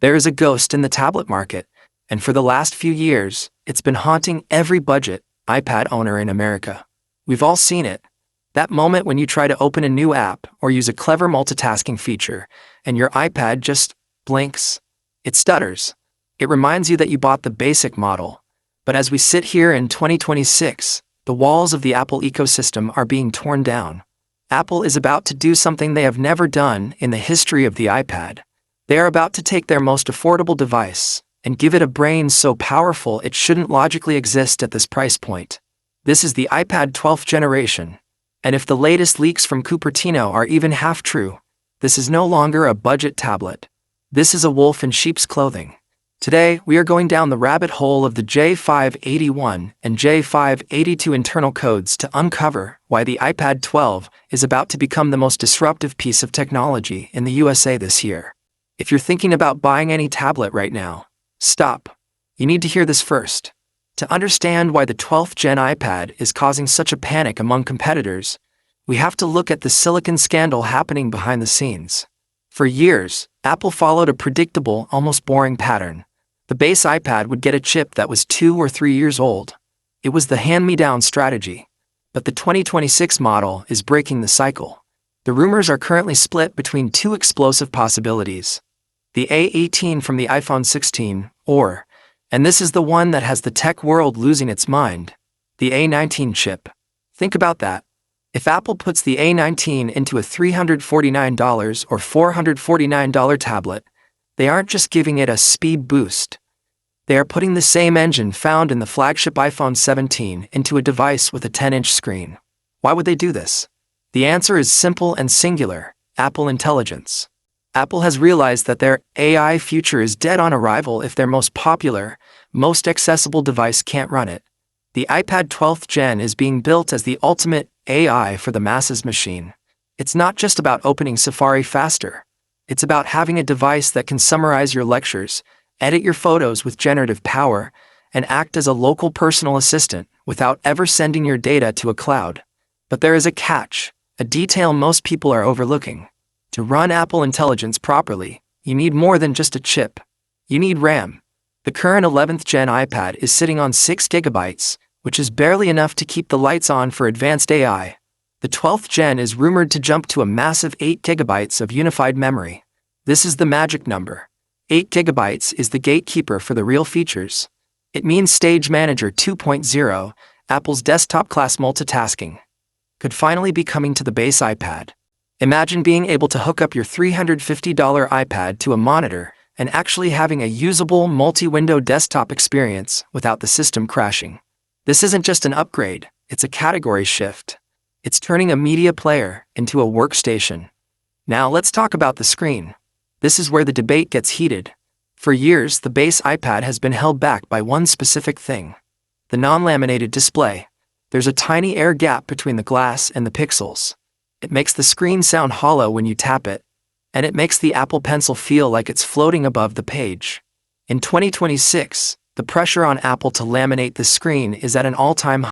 There is a ghost in the tablet market, and for the last few years, it's been haunting every budget iPad owner in America. We've all seen it. That moment when you try to open a new app or use a clever multitasking feature, and your iPad just blinks. It stutters. It reminds you that you bought the basic model. But as we sit here in 2026, the walls of the Apple ecosystem are being torn down. Apple is about to do something they have never done in the history of the iPad. They are about to take their most affordable device and give it a brain so powerful it shouldn't logically exist at this price point. This is the iPad 12th generation. And if the latest leaks from Cupertino are even half true, this is no longer a budget tablet. This is a wolf in sheep's clothing. Today, we are going down the rabbit hole of the J581 and J582 internal codes to uncover why the iPad 12 is about to become the most disruptive piece of technology in the USA this year. If you're thinking about buying any tablet right now, stop. You need to hear this first. To understand why the 12th Gen iPad is causing such a panic among competitors, we have to look at the silicon scandal happening behind the scenes. For years, Apple followed a predictable, almost boring pattern. The base iPad would get a chip that was 2 or 3 years old. It was the hand-me-down strategy. But the 2026 model is breaking the cycle. The rumors are currently split between two explosive possibilities. The A18 from the iPhone 16, and this is the one that has the tech world losing its mind, the A19 chip. Think about that. If Apple puts the A19 into a $349 or $449 tablet, they aren't just giving it a speed boost. They are putting the same engine found in the flagship iPhone 17 into a device with a 10-inch screen. Why would they do this? The answer is simple and singular: Apple Intelligence. Apple has realized that their AI future is dead on arrival if their most popular, most accessible device can't run it. The iPad 12th Gen is being built as the ultimate AI for the masses machine. It's not just about opening Safari faster. It's about having a device that can summarize your lectures, edit your photos with generative power, and act as a local personal assistant without ever sending your data to a cloud. But there is a catch, a detail most people are overlooking. To run Apple Intelligence properly, you need more than just a chip. You need RAM. The current 11th Gen iPad is sitting on 6 GB, which is barely enough to keep the lights on for advanced AI. The 12th Gen is rumored to jump to a massive 8 GB of unified memory. This is the magic number. 8 GB is the gatekeeper for the real features. It means Stage Manager 2.0, Apple's desktop-class multitasking, could finally be coming to the base iPad. Imagine being able to hook up your $350 iPad to a monitor and actually having a usable multi-window desktop experience without the system crashing. This isn't just an upgrade, it's a category shift. It's turning a media player into a workstation. Now let's talk about the screen. This is where the debate gets heated. For years, the base iPad has been held back by one specific thing: the non-laminated display. There's a tiny air gap between the glass and the pixels. It makes the screen sound hollow when you tap it, and it makes the Apple Pencil feel like it's floating above the page. In 2026, the pressure on Apple to laminate the screen is at an all-time high.